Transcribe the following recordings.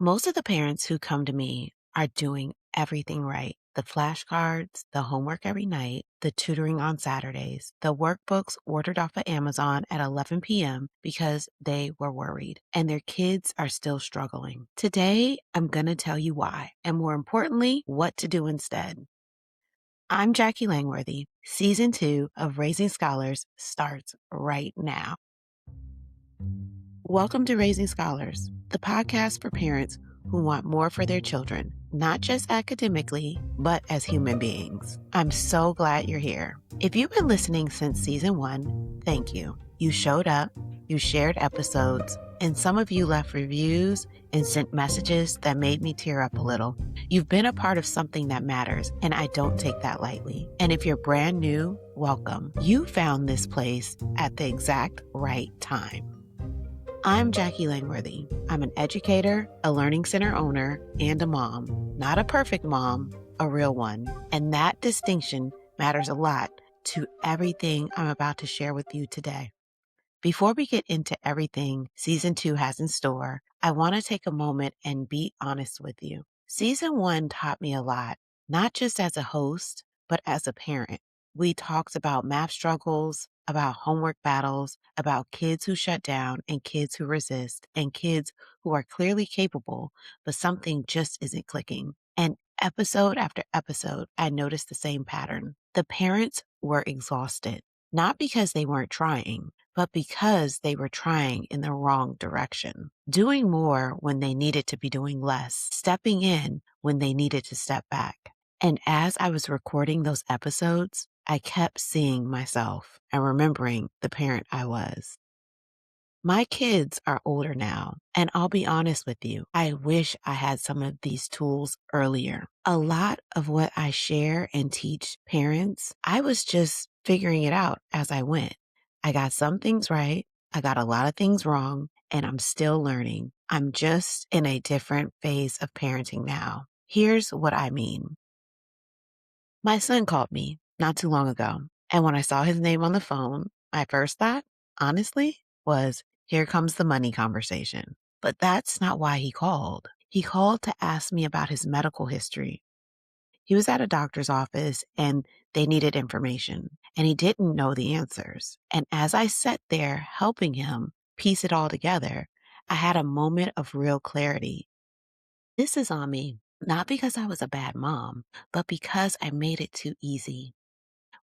Most of the parents who come to me are doing everything right. The flashcards, the homework every night, the tutoring on Saturdays, the workbooks ordered off of Amazon at 11 p.m. because they were worried, and their kids are still struggling. Today, I'm going to tell you why, and more importantly, what to do instead. I'm Jacquie Langworthy. Season 2 of Raising Scholars starts right now. Welcome to Raising Scholars, the podcast for parents who want more for their children, not just academically, but as human beings. I'm so glad you're here. If you've been listening since season 1, thank you. You showed up, you shared episodes, and some of you left reviews and sent messages that made me tear up a little. You've been a part of something that matters, and I don't take that lightly. And if you're brand new, welcome. You found this place at the exact right time. I'm Jacquie Langworthy. I'm an educator, a learning center owner, and a mom. Not a perfect mom, a real one. And that distinction matters a lot to everything I'm about to share with you today. Before we get into everything Season 2 has in store, I want to take a moment and be honest with you. Season 1 taught me a lot, not just as a host, but as a parent. We talked about math struggles, about homework battles, about kids who shut down and kids who resist, and kids who are clearly capable, but something just isn't clicking. And episode after episode, I noticed the same pattern. The parents were exhausted, not because they weren't trying, but because they were trying in the wrong direction, doing more when they needed to be doing less, stepping in when they needed to step back. And as I was recording those episodes, I kept seeing myself and remembering the parent I was. My kids are older now, and I'll be honest with you, I wish I had some of these tools earlier. A lot of what I share and teach parents, I was just figuring it out as I went. I got some things right, I got a lot of things wrong, and I'm still learning. I'm just in a different phase of parenting now. Here's what I mean. My son called me not too long ago, and when I saw his name on the phone, my first thought, honestly, was here comes the money conversation. But that's not why he called. He called to ask me about his medical history. He was at a doctor's office and they needed information, and he didn't know the answers. And as I sat there helping him piece it all together, I had a moment of real clarity. This is on me, not because I was a bad mom, but because I made it too easy.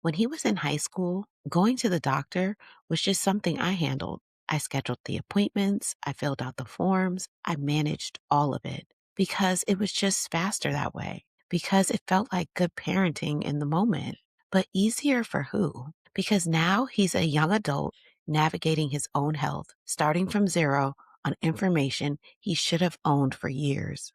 When he was in high school, going to the doctor was just something I handled. I scheduled the appointments, I filled out the forms, I managed all of it because it was just faster that way, because it felt like good parenting in the moment. But easier for who? Because now he's a young adult navigating his own health, starting from zero on information he should have owned for years.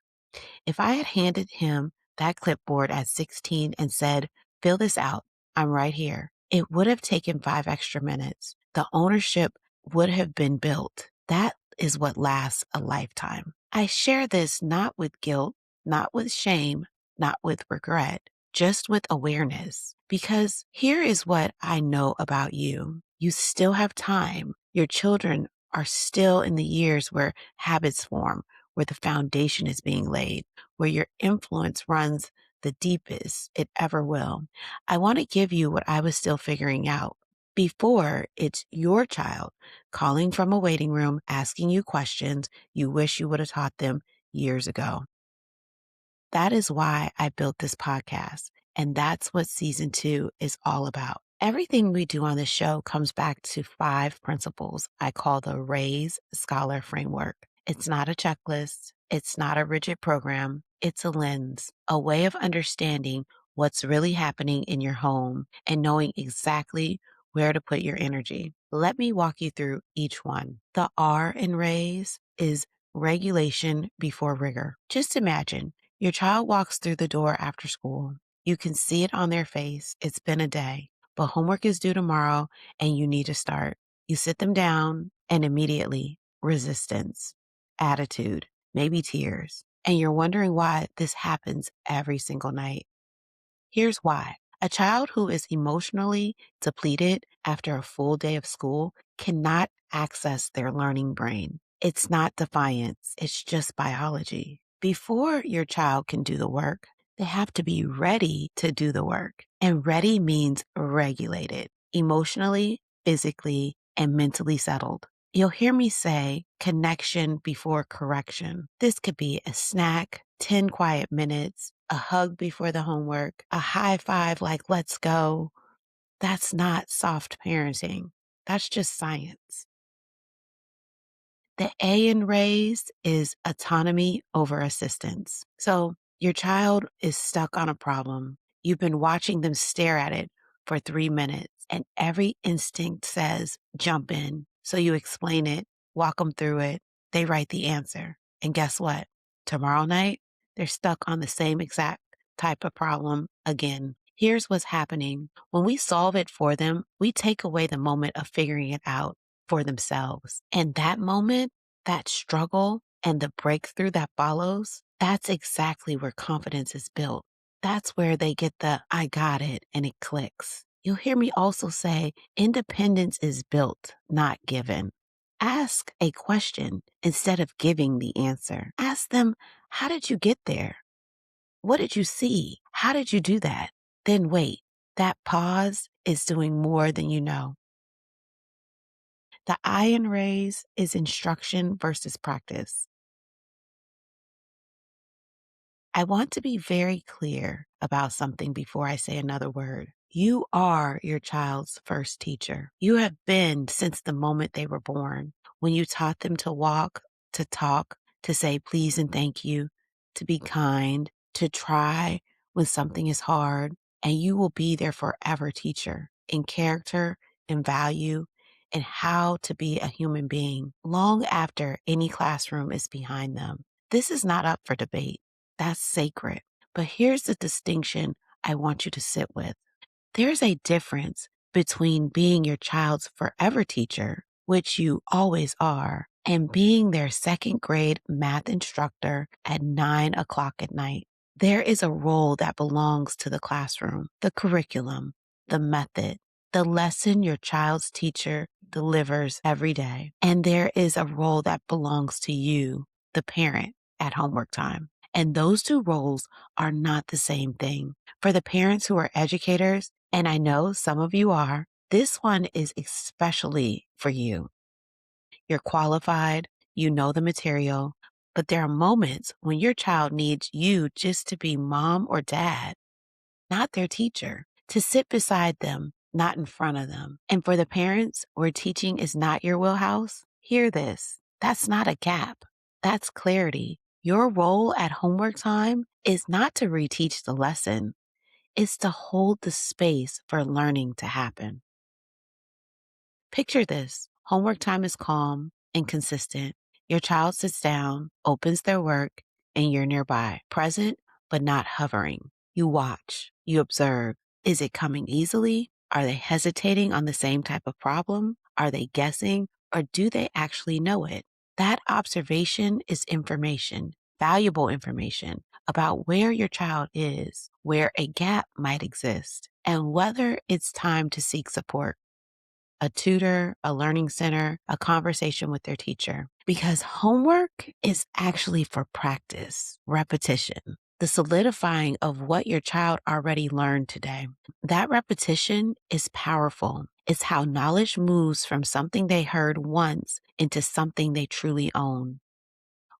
If I had handed him that clipboard at 16 and said, fill this out, I'm right here, it would have taken 5 extra minutes. The ownership would have been built. That is what lasts a lifetime. I share this not with guilt, not with shame, not with regret, just with awareness. Because here is what I know about you. You still have time. Your children are still in the years where habits form, where the foundation is being laid, where your influence runs the deepest it ever will. I want to give you what I was still figuring out. Before it's your child calling from a waiting room, asking you questions you wish you would have taught them years ago. That is why I built this podcast. And that's what season 2 is all about. Everything we do on this show comes back to 5 principles I call the R.A.I.S.E Scholar Framework. It's not a checklist. It's not a rigid program. It's a lens, a way of understanding what's really happening in your home and knowing exactly where to put your energy. Let me walk you through each one. The R in R.A.I.S is regulation before rigor. Just imagine your child walks through the door after school. You can see it on their face. It's been a day, but homework is due tomorrow and you need to start. You sit them down and immediately resistance, attitude, maybe tears. And you're wondering why this happens every single night. Here's why. A child who is emotionally depleted after a full day of school cannot access their learning brain. It's not defiance, it's just biology. Before your child can do the work, they have to be ready to do the work. And ready means regulated, emotionally, physically, and mentally settled. You'll hear me say connection before correction. This could be a snack, 10 quiet minutes, a hug before the homework, a high five like, let's go. That's not soft parenting. That's just science. The A in RAISE is autonomy over assistance. So your child is stuck on a problem. You've been watching them stare at it for 3 minutes, and every instinct says, jump in. So you explain it, walk them through it. They write the answer. And guess what? Tomorrow night, they're stuck on the same exact type of problem again. Here's what's happening. When we solve it for them, we take away the moment of figuring it out for themselves. And that moment, that struggle and the breakthrough that follows, that's exactly where confidence is built. That's where they get the I got it and it clicks. You'll hear me also say independence is built, not given. Ask a question instead of giving the answer. Ask them, how did you get there? What did you see? How did you do that? Then wait. That pause is doing more than you know. The I in RAISE is instruction versus practice. I want to be very clear about something before I say another word. You are your child's first teacher. You have been since the moment they were born, when you taught them to walk, to talk, to say please and thank you, to be kind, to try when something is hard, and you will be their forever teacher in character, in value, and how to be a human being long after any classroom is behind them. This is not up for debate. That's sacred. But here's the distinction I want you to sit with. There's a difference between being your child's forever teacher, which you always are, and being their second grade math instructor at 9 o'clock at night. There is a role that belongs to the classroom, the curriculum, the method, the lesson your child's teacher delivers every day. And there is a role that belongs to you, the parent, at homework time. And those two roles are not the same thing. For the parents who are educators, and I know some of you are, this one is especially for you. You're qualified, you know the material, but there are moments when your child needs you just to be mom or dad, not their teacher, to sit beside them, not in front of them. And for the parents where teaching is not your wheelhouse, hear this. That's not a gap. That's clarity. Your role at homework time is not to reteach the lesson. It's to hold the space for learning to happen. Picture this. Homework time is calm and consistent. Your child sits down, opens their work, and you're nearby, present, but not hovering. You watch, you observe. Is it coming easily? Are they hesitating on the same type of problem? Are they guessing? Or do they actually know it? That observation is information, valuable information about where your child is, where a gap might exist, and whether it's time to seek support. A tutor, a learning center, a conversation with their teacher. Because homework is actually for practice, repetition, the solidifying of what your child already learned today. That repetition is powerful. It's how knowledge moves from something they heard once into something they truly own.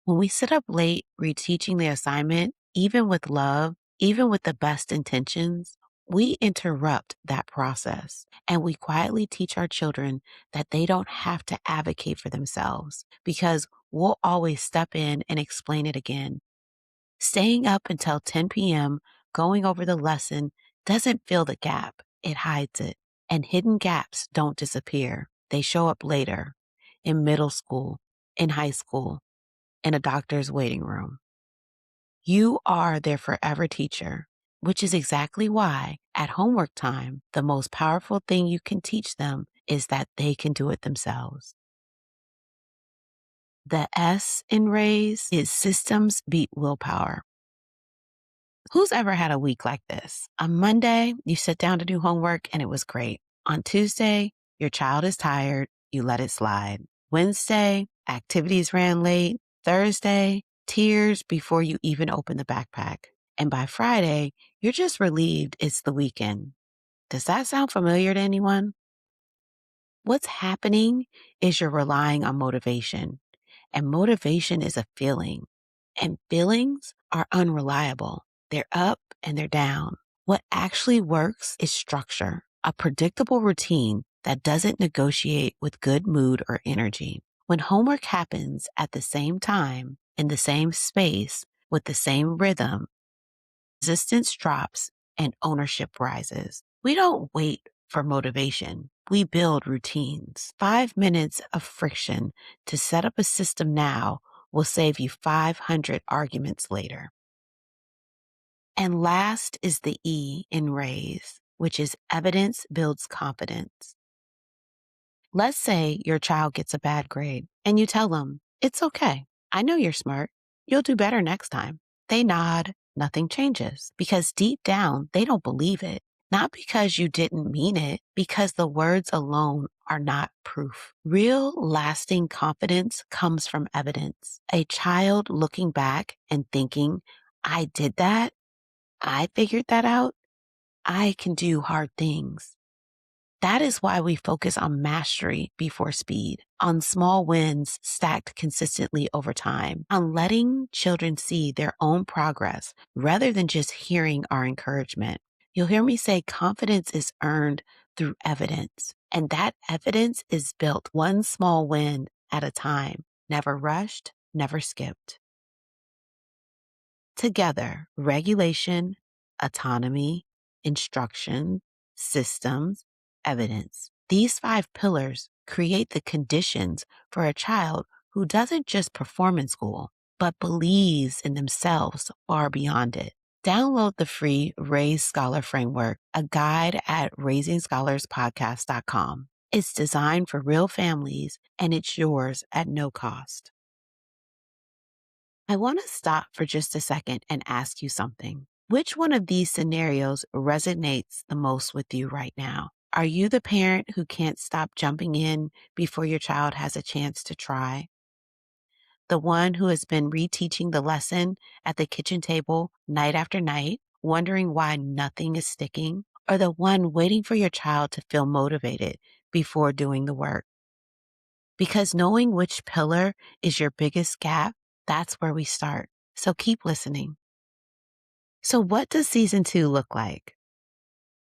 When we sit up late reteaching the assignment, even with love, even with the best intentions, we interrupt that process and we quietly teach our children that they don't have to advocate for themselves because we'll always step in and explain it again. Staying up until 10 p.m., going over the lesson doesn't fill the gap. It hides it. And hidden gaps don't disappear. They show up later in middle school, in high school, in a doctor's waiting room. You are their forever teacher, which is exactly why at homework time, the most powerful thing you can teach them is that they can do it themselves. The S in RAISE is systems beat willpower. Who's ever had a week like this? On Monday, you sit down to do homework and it was great. On Tuesday, your child is tired, you let it slide. Wednesday, activities ran late. Thursday, tears before you even open the backpack. And by Friday, you're just relieved it's the weekend. Does that sound familiar to anyone? What's happening is you're relying on motivation, and motivation is a feeling, and feelings are unreliable. They're up and they're down. What actually works is structure, a predictable routine that doesn't negotiate with good mood or energy. When homework happens at the same time, in the same space, with the same rhythm, resistance drops and ownership rises. We don't wait for motivation. We build routines. 5 minutes of friction to set up a system now will save you 500 arguments later. And last is the E in RAISE, which is evidence builds confidence. Let's say your child gets a bad grade and you tell them, it's okay. I know you're smart. You'll do better next time. They nod. Nothing changes because deep down, they don't believe it. Not because you didn't mean it, because the words alone are not proof. Real lasting confidence comes from evidence. A child looking back and thinking, I did that. I figured that out. I can do hard things. That is why we focus on mastery before speed, on small wins stacked consistently over time, on letting children see their own progress rather than just hearing our encouragement. You'll hear me say confidence is earned through evidence, and that evidence is built one small win at a time, never rushed, never skipped. Together, regulation, autonomy, instruction, systems, evidence. These 5 pillars create the conditions for a child who doesn't just perform in school, but believes in themselves far beyond it. Download the free Raise Scholar Framework, a guide at raisingscholarsPodcast.com. It's designed for real families and it's yours at no cost. I want to stop for just a second and ask you something. Which one of these scenarios resonates the most with you right now? Are you the parent who can't stop jumping in before your child has a chance to try? The one who has been reteaching the lesson at the kitchen table night after night, wondering why nothing is sticking? Or the one waiting for your child to feel motivated before doing the work? Because knowing which pillar is your biggest gap, that's where we start. So keep listening. So what does season 2 look like?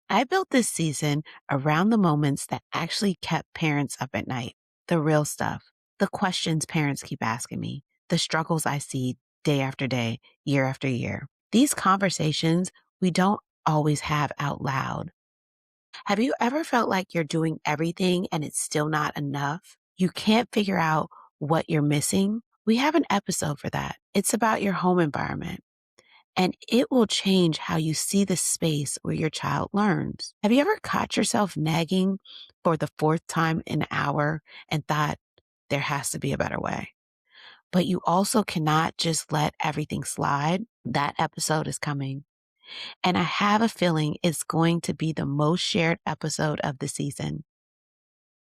I built this season around the moments that actually kept parents up at night. The real stuff, the questions parents keep asking me, the struggles I see day after day, year after year. These conversations we don't always have out loud. Have you ever felt like you're doing everything and it's still not enough? You can't figure out what you're missing? We have an episode for that. It's about your home environment, and it will change how you see the space where your child learns. Have you ever caught yourself nagging for the 4th time in an hour and thought, there has to be a better way? But you also cannot just let everything slide. That episode is coming. And I have a feeling it's going to be the most shared episode of the season.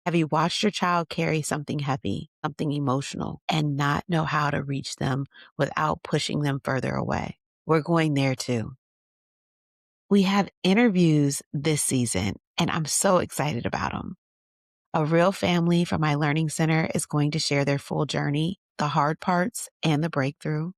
Have you watched your child carry something heavy, something emotional, and not know how to reach them without pushing them further away? We're going there too. We have interviews this season, and I'm so excited about them. A real family from my learning center is going to share their full journey, the hard parts, and the breakthrough.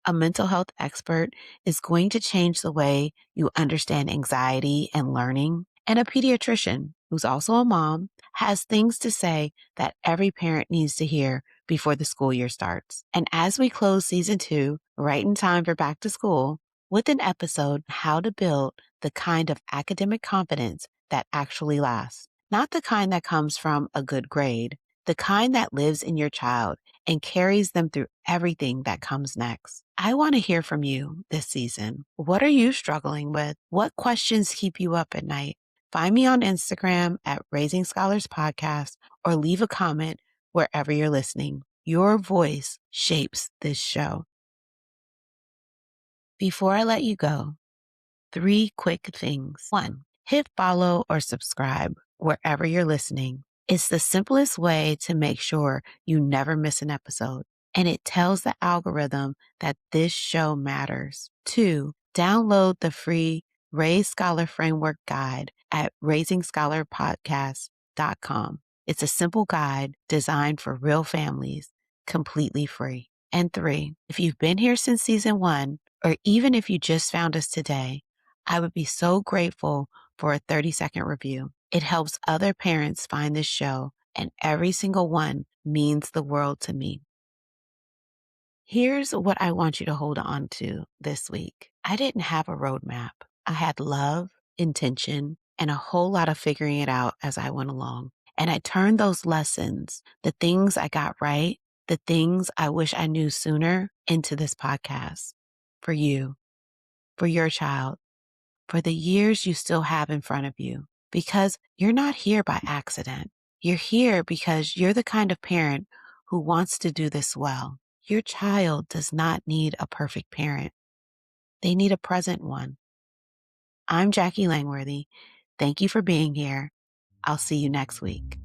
A mental health expert is going to change the way you understand anxiety and learning. And a pediatrician, who's also a mom, has things to say that every parent needs to hear before the school year starts. And as we close season 2, right in time for back to school, with an episode, How to Build the Kind of Academic Confidence That Actually Lasts. Not the kind that comes from a good grade, the kind that lives in your child and carries them through everything that comes next. I want to hear from you this season. What are you struggling with? What questions keep you up at night? Find me on Instagram at Raising Scholars Podcast or leave a comment wherever you're listening. Your voice shapes this show. Before I let you go, 3 quick things. 1, hit follow or subscribe wherever you're listening. It's the simplest way to make sure you never miss an episode. And it tells the algorithm that this show matters. 2, download the free Raise Scholar Framework Guide at raisingscholarpodcast.com. It's a simple guide designed for real families, completely free. And 3, if you've been here since season 1, or even if you just found us today, I would be so grateful for a 30-second review. It helps other parents find this show, and every single one means the world to me. Here's what I want you to hold on to this week. I didn't have a roadmap. I had love, intention, and a whole lot of figuring it out as I went along. And I turned those lessons, the things I got right, the things I wish I knew sooner, into this podcast for you, for your child, for the years you still have in front of you, because you're not here by accident. You're here because you're the kind of parent who wants to do this well. Your child does not need a perfect parent. They need a present one. I'm Jacquie Langworthy. Thank you for being here. I'll see you next week.